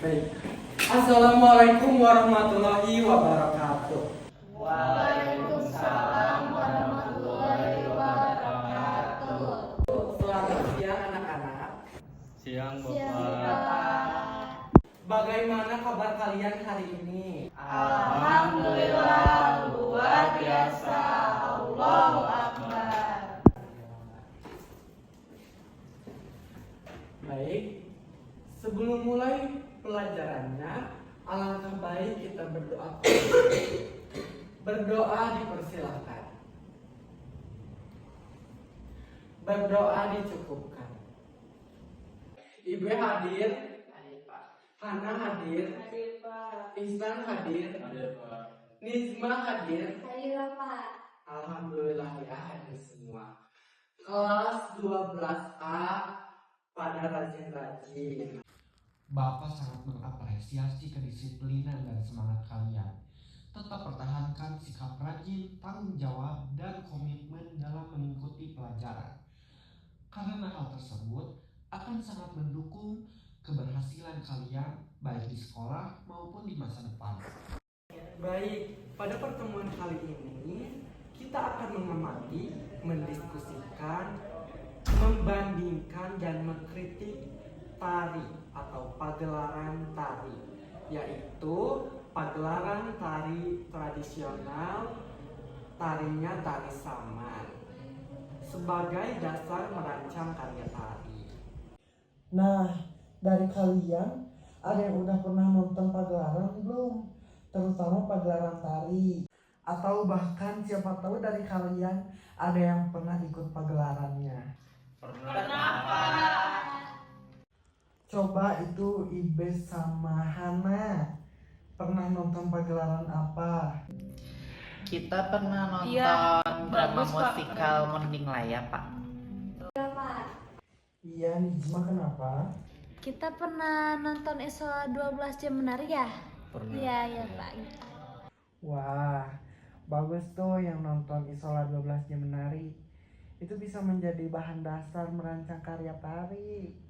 Baik. Assalamualaikum warahmatullahi wabarakatuh. Waalaikumsalam warahmatullahi wabarakatuh. Selamat siang anak-anak. Siang Siang, Bapak. Bapak. Bagaimana kabar kalian hari ini? Alhamdulillah luar biasa. Allahu Akbar. Baik. Sebelum mulai pelajarannya, alangkah baik kita berdoa. Berdoa dipersilahkan. Berdoa dicukupkan. Ibu hadir. Hana hadir. Ihsan hadir. Nizma hadir. Hadir Pak. Alhamdulillah ya hadir semua. Kelas 12A pada rajin-rajin. Bapak sangat mengapresiasi kedisiplinan dan semangat kalian. Tetap pertahankan sikap rajin, tanggung jawab, dan komitmen dalam mengikuti pelajaran. Karena hal tersebut akan sangat mendukung keberhasilan kalian baik di sekolah maupun di masa depan. Baik, pada pertemuan kali ini kita akan mengamati, mendiskusikan, membandingkan dan mengkritik tari atau pagelaran tari, yaitu pagelaran tari tradisional, tarinya tari saman, sebagai dasar merancang karya tari. Nah, dari kalian ada yang udah pernah nonton pagelaran belum? Terutama pagelaran tari. Atau bahkan siapa tahu dari kalian ada yang pernah ikut pagelarannya. Coba itu Ibe sama Hana pernah nonton pagelaran apa? Kita pernah nonton Iya, drama bagus, Pak. musikal Mending Laya, Pak. Ya Pak. Iya, Nijma kenapa? Kita pernah nonton Isola 12 jam menari ya? Pernah. Iya Pak. Wah, bagus tuh yang nonton Isola 12 jam menari. Itu bisa menjadi bahan dasar merancang karya tari.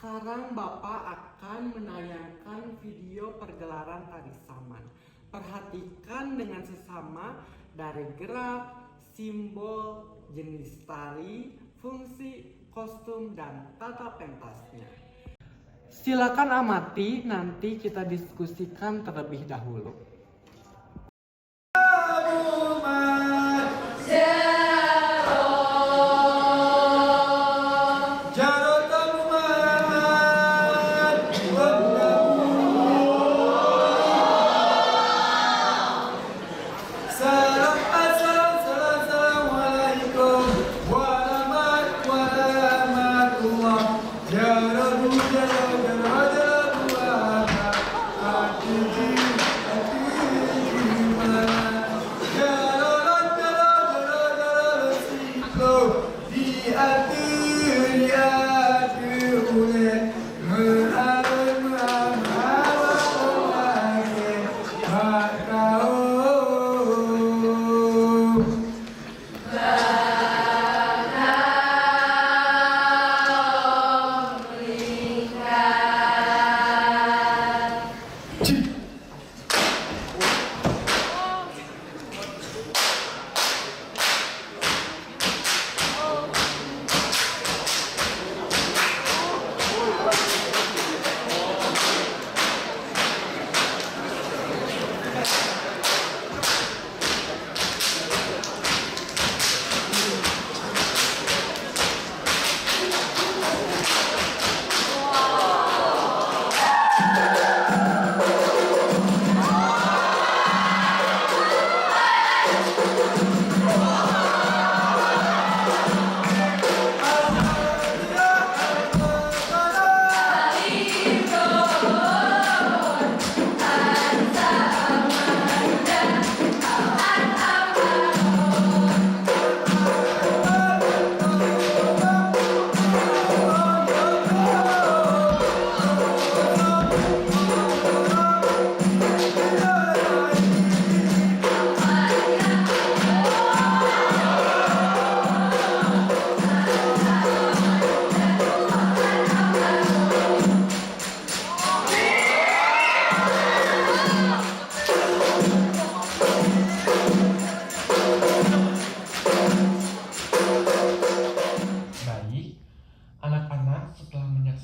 Sekarang Bapak akan menayangkan video pergelaran tari saman. Perhatikan dengan sesama dari gerak, simbol, jenis tari, fungsi, kostum, dan tata pentasnya. Silakan amati, nanti kita diskusikan terlebih dahulu.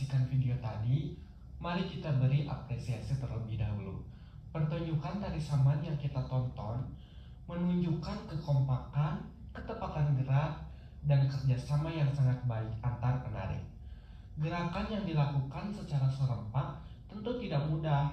menyaksikan video tadi, mari kita beri apresiasi terlebih dahulu. Pertunjukan tari saman yang kita tonton menunjukkan kekompakan, ketepatan gerak, dan kerjasama yang sangat baik antar penari. Gerakan yang dilakukan secara serempak tentu tidak mudah.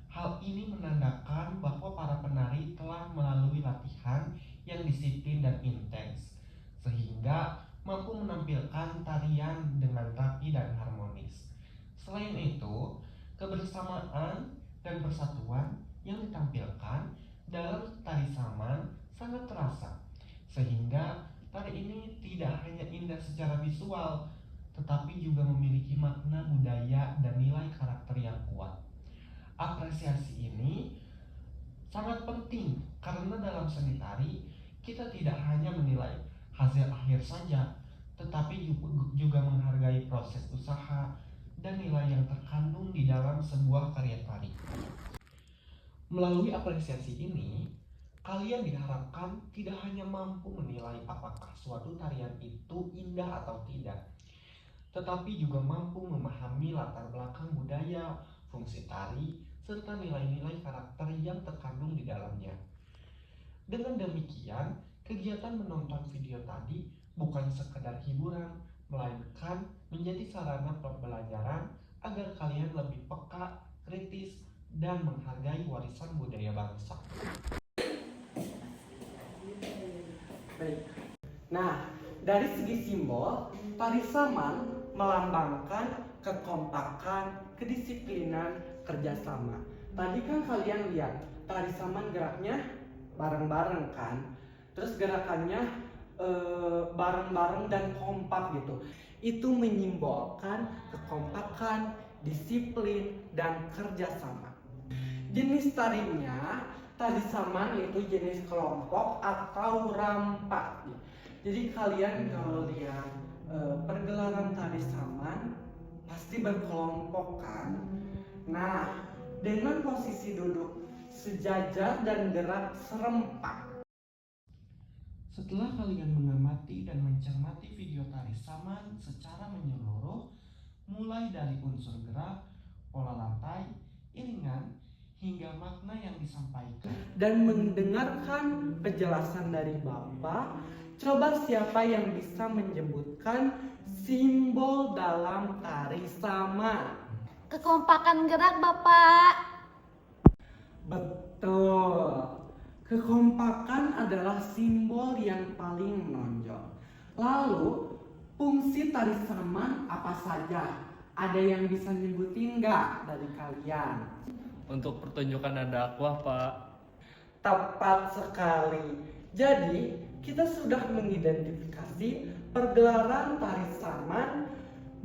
Hal ini menandakan bahwa para penari telah melalui latihan yang disiplin dan intens, sehingga mampu menampilkan tarian dengan rapi dan harmonis. Selain itu, kebersamaan dan persatuan yang ditampilkan dalam tari saman sangat terasa, sehingga tari ini tidak hanya indah secara visual, tetapi juga memiliki makna budaya dan nilai karakter yang kuat. Apresiasi ini sangat penting karena dalam seni tari kita tidak hanya menilai hasil akhir saja, tetapi juga menghargai proses usaha dan nilai yang terkandung di dalam sebuah karya tari. Melalui apresiasi ini, kalian diharapkan tidak hanya mampu menilai apakah suatu tarian itu indah atau tidak, tetapi juga mampu memahami latar belakang budaya, fungsi tari, serta nilai-nilai karakter yang terkandung di dalamnya. Dengan demikian, kegiatan menonton video tadi bukan sekedar hiburan, melainkan menjadi sarana pembelajaran agar kalian lebih peka, kritis, dan menghargai warisan budaya bangsa. Baik. Nah, dari segi simbol, tari saman melambangkan kekompakan, kedisiplinan, kerjasama. Tadi kan kalian lihat, tari saman geraknya bareng-bareng kan, terus gerakannya bareng-bareng dan kompak gitu. Itu menyimbolkan kekompakan, disiplin, dan kerjasama. Jenis tarinya, tari saman itu jenis kelompok atau rampak. Jadi kalian kalau lihat pergelaran tari saman pasti berkelompok kan. Nah, dengan posisi duduk sejajar dan gerak serempak. Setelah kalian mengamati dan mencermati video tari saman secara menyeluruh, mulai dari unsur gerak, pola lantai, iringan, hingga makna yang disampaikan, dan mendengarkan penjelasan dari Bapak, coba siapa yang bisa menyebutkan simbol dalam tari saman? Kekompakan gerak, Bapak. Betul. Kekompakan adalah simbol yang paling menonjol. Lalu, fungsi tari saman apa saja? Ada yang bisa nyebutin nggak dari kalian? Untuk pertunjukan dan dakwah, Pak. Tepat sekali. Jadi, kita sudah mengidentifikasi pergelaran tari saman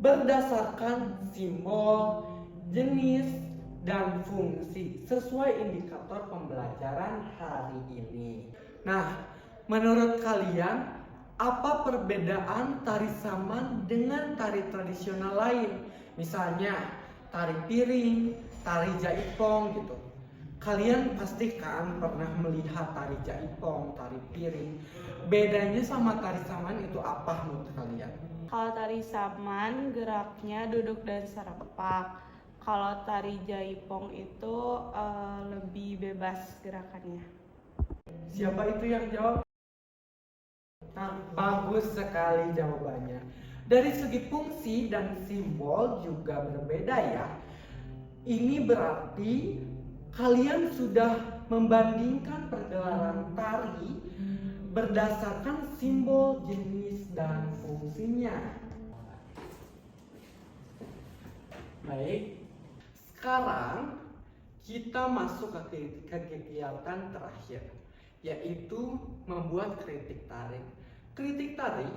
berdasarkan simbol, jenis, dan fungsi sesuai indikator pembelajaran hari ini. Nah, menurut kalian apa perbedaan tari saman dengan tari tradisional lain? Misalnya tari piring, tari jaipong gitu. Kalian pasti kan pernah melihat tari jaipong, tari piring. Bedanya sama tari saman itu apa menurut kalian? Kalau tari saman geraknya duduk dan serempak. Kalau tari jaipong itu lebih bebas gerakannya. Siapa itu yang jawab? Nah, bagus sekali jawabannya. Dari segi fungsi dan simbol juga berbeda ya. Ini berarti kalian sudah membandingkan pergelaran tari berdasarkan simbol, jenis, dan fungsinya. Baik, sekarang kita masuk ke kegiatan terakhir, yaitu membuat kritik tari. Kritik tari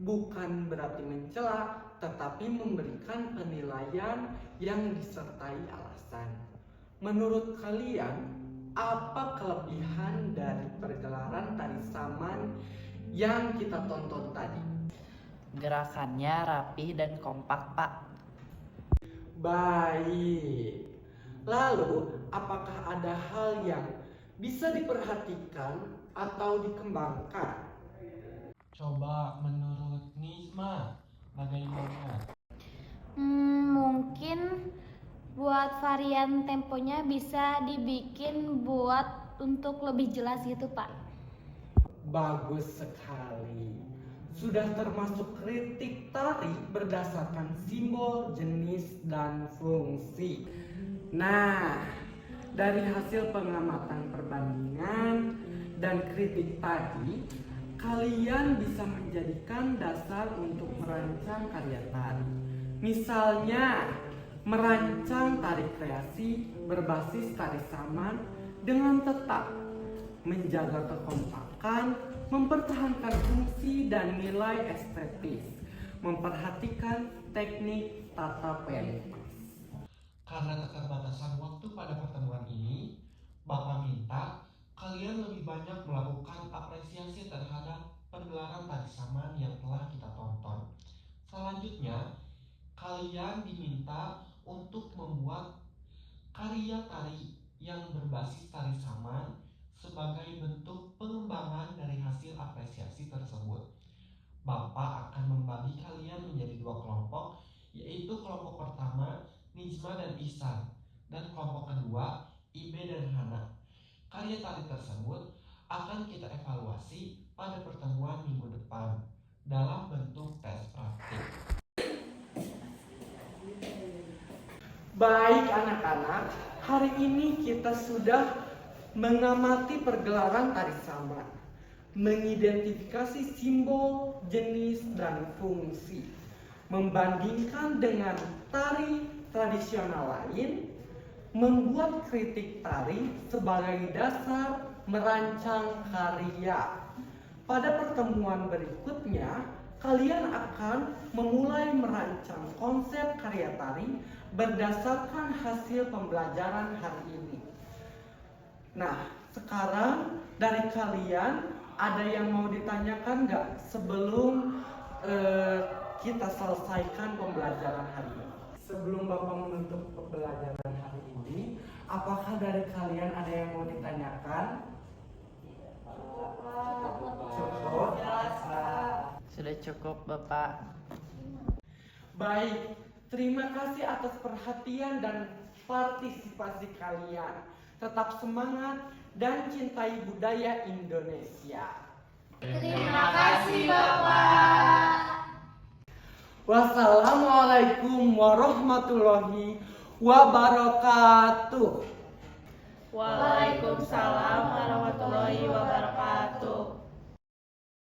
bukan berarti mencela, tetapi memberikan penilaian yang disertai alasan. Menurut kalian, apa kelebihan dari pergelaran tari saman yang kita tonton tadi? Gerakannya rapi dan kompak, Pak. Baik. Lalu, apakah ada hal yang bisa diperhatikan atau dikembangkan? Coba menurut Nisma, bagaimana? buat varian temponya bisa dibikin buat untuk lebih jelas gitu Pak. Bagus sekali. Sudah termasuk kritik tari berdasarkan simbol, jenis, dan fungsi. Nah, dari hasil pengamatan perbandingan dan kritik tadi, kalian bisa menjadikan dasar untuk merancang karya tari. Misalnya, merancang tari kreasi berbasis tari saman dengan tetap menjaga kekompakan, mempertahankan fungsi dan nilai estetis, memperhatikan teknik tata pentas. Karena keterbatasan waktu pada pertemuan ini, Bapak minta kalian lebih banyak melakukan apresiasi terhadap pergelaran tari saman yang telah kita tonton. Selanjutnya, kalian diminta untuk membuat karya tari yang berbasis tari saman sebagai bentuk pengembangan dari hasil apresiasi tersebut. Bapak akan membagi kalian menjadi 2 kelompok, yaitu kelompok pertama Nijma dan Ihsan, dan kelompok kedua Ibe dan Hana. Karya tari tersebut akan kita evaluasi pada pertemuan minggu depan dalam bentuk tes praktik. Baik anak-anak, hari ini kita sudah mengamati pergelaran tari saman, mengidentifikasi simbol, jenis, dan fungsi, membandingkan dengan tari tradisional lain, membuat kritik tari sebagai dasar merancang karya. Pada pertemuan berikutnya, kalian akan memulai merancang konsep karya tari berdasarkan hasil pembelajaran hari ini. Nah, sekarang dari kalian ada yang mau ditanyakan nggak sebelum kita selesaikan pembelajaran hari ini? Sebelum Bapak menutup pembelajaran hari ini, apakah dari kalian ada yang mau ditanyakan? Cukup? Sudah cukup, Bapak. Baik, terima kasih atas perhatian dan partisipasi kalian. Tetap semangat dan cintai budaya Indonesia. Terima kasih Bapak. Wassalamualaikum warahmatullahi wabarakatuh. Waalaikumsalam warahmatullahi wabarakatuh.